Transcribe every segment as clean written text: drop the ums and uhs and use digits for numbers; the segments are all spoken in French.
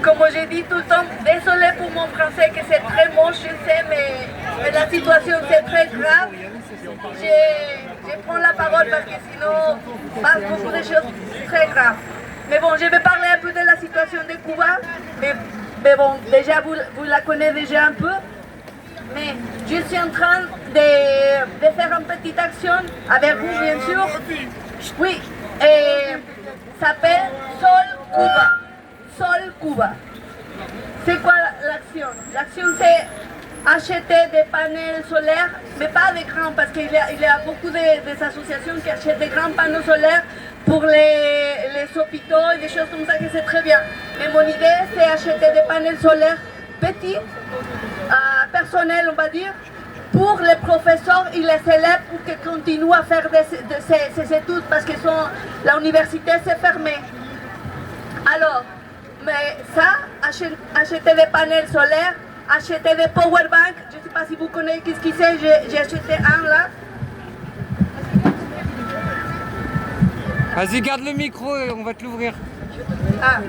comme j'ai dit tout le temps, désolé pour mon français que c'est très moche, je sais, mais la situation c'est très grave. Je prends la parole parce que sinon, il passe beaucoup de choses très graves. Mais bon, je vais parler un peu de la situation de Cuba, mais bon, déjà vous la connaissez déjà un peu. Mais je suis en train de faire une petite action avec vous, bien sûr. Oui, et ça s'appelle Sol Cuba. Sol Cuba. C'est quoi l'action? L'action c'est acheter des panneaux solaires, mais pas des grands, parce qu'il y a beaucoup d'associations qui achètent des grands panneaux solaires pour les hôpitaux et des choses comme ça, que c'est très bien. Mais mon idée c'est acheter des panneaux solaires petits, personnels on va dire, pour les professeurs et les élèves pour qu'ils continuent à faire ces études, parce que l'université s'est fermée. Alors, mais ça, acheter des panneaux solaires, acheter des power banks, je ne sais pas si vous connaissez qu'est-ce que c'est, j'ai acheté un là. Vas-y, garde le micro et on va te l'ouvrir. Ah.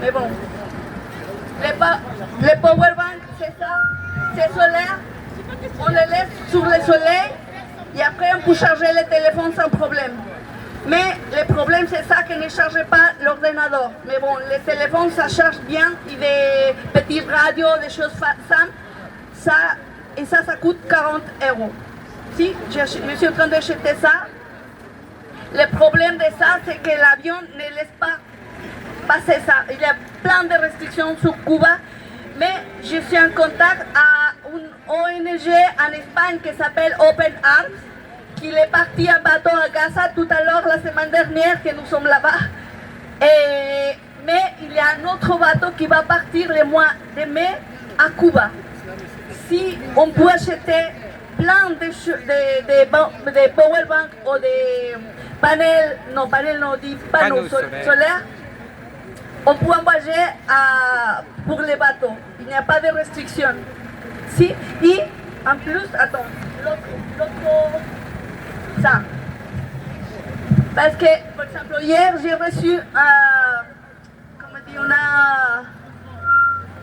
Mais bon, les power banks, c'est ça, c'est solaire, on les laisse sur le soleil et après on peut charger le téléphone sans problème. Mais le problème c'est ça, que ne charge pas l'ordinateur. Mais bon, les téléphones ça charge bien, et des petites radios, des choses simples, ça coûte 40 €. Si, je suis en train d'acheter ça. Le problème de ça, c'est que l'avion ne laisse pas passer ça. Il y a plein de restrictions sur Cuba, mais je suis en contact à une ONG en Espagne qui s'appelle Open Arms, qui est parti en bateau à Gaza tout à l'heure la semaine dernière que nous sommes là-bas. Mais il y a un autre bateau qui va partir le mois de mai à Cuba. Si on peut acheter plein de powerbanks ou des panneaux solaires, on peut envoyer pour les bateaux. Il n'y a pas de restriction. Si, et en plus, attends, l'autre, ça. Parce que, par exemple, hier, j'ai reçu,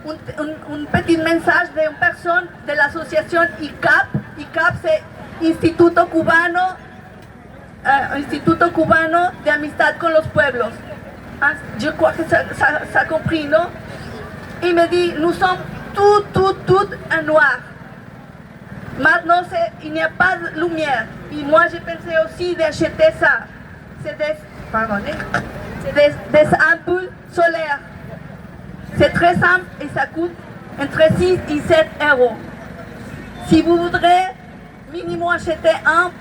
un petit message d'une personne de l'association ICAP. ICAP, c'est Instituto Cubano de Amistad con los Pueblos. Je crois que ça a compris, non? Il me dit, nous sommes tout en noir. Maintenant, il n'y a pas de lumière. Et moi, j'ai pensé aussi d'acheter ça. C'est des ampoules solaires. C'est très simple et ça coûte entre 6 et 7 €. Si vous voudrez minimum acheter un,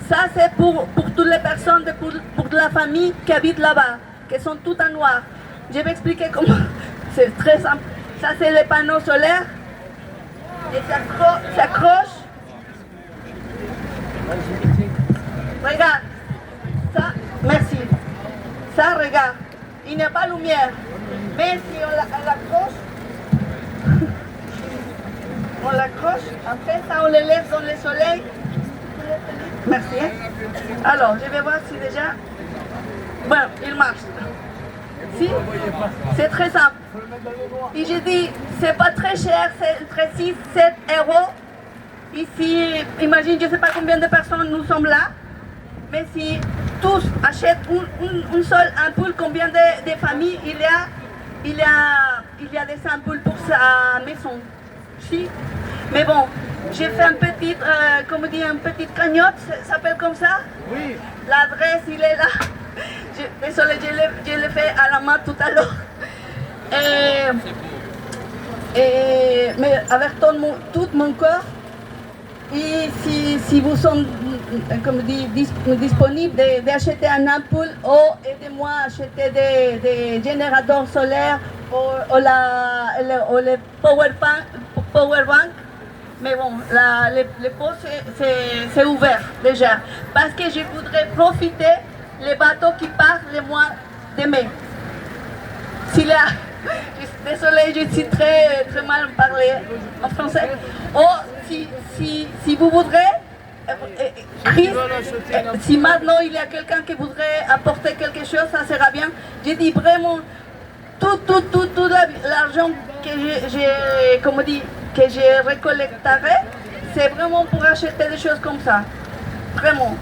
ça c'est pour toutes les personnes, pour la famille qui habitent là-bas, qui sont toutes en noir. Je vais expliquer comment. C'est très simple. Ça c'est les panneaux solaires. Et ça s'accroche. Regarde. Ça, merci. Ça, regarde. Il n'y a pas de lumière. Mais si on l'accroche, après ça on les laisse dans le soleil. Merci. Alors, je vais voir si déjà... Bon, il marche. Si, c'est très simple. Et j'ai dit, c'est pas très cher, c'est entre 6 et 7 €. Ici, imagine, je ne sais pas combien de personnes nous sommes là, mais si tous achètent une seule ampoule, combien de familles il y a des ampoules pour sa maison. Si. Mais bon, j'ai fait une petite cagnotte, ça s'appelle comme ça? Oui. L'adresse, il est là. Désolé, je l'ai fait à la main tout à l'heure. Mais avec tout mon corps, et si vous êtes disponible d'acheter un ampoule ou aidez-moi à acheter des générateurs solaires ou les power bank. Mais bon, le poste c'est ouvert déjà. Parce que je voudrais profiter les bateaux qui partent le mois de mai. Désolée, je suis très mal parler en français. Ou si vous voudrez, Chris, si maintenant il y a quelqu'un qui voudrait apporter quelque chose, ça sera bien. J'ai dit vraiment, tout l'argent que j'ai récolterai, c'est vraiment pour acheter des choses comme ça. Vraiment.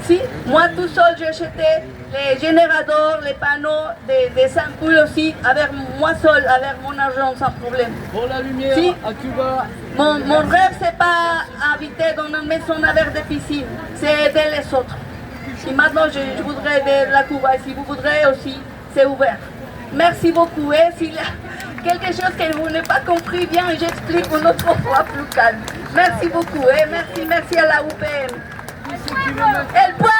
Si, moi tout seul j'ai acheté les générateurs, les panneaux, des ampoules aussi, avec moi seul, avec mon argent sans problème. Pour la lumière Si. à Cuba. Mon rêve, c'est pas habiter dans une maison avec des piscines, c'est aider les autres. Et maintenant, je voudrais aider la Cuba, et si vous voudrez aussi, c'est ouvert. Merci beaucoup. Et s'il y a quelque chose que vous n'avez pas compris bien, j'explique une autre fois plus calme. Merci beaucoup. Et merci à la UPM. El pueblo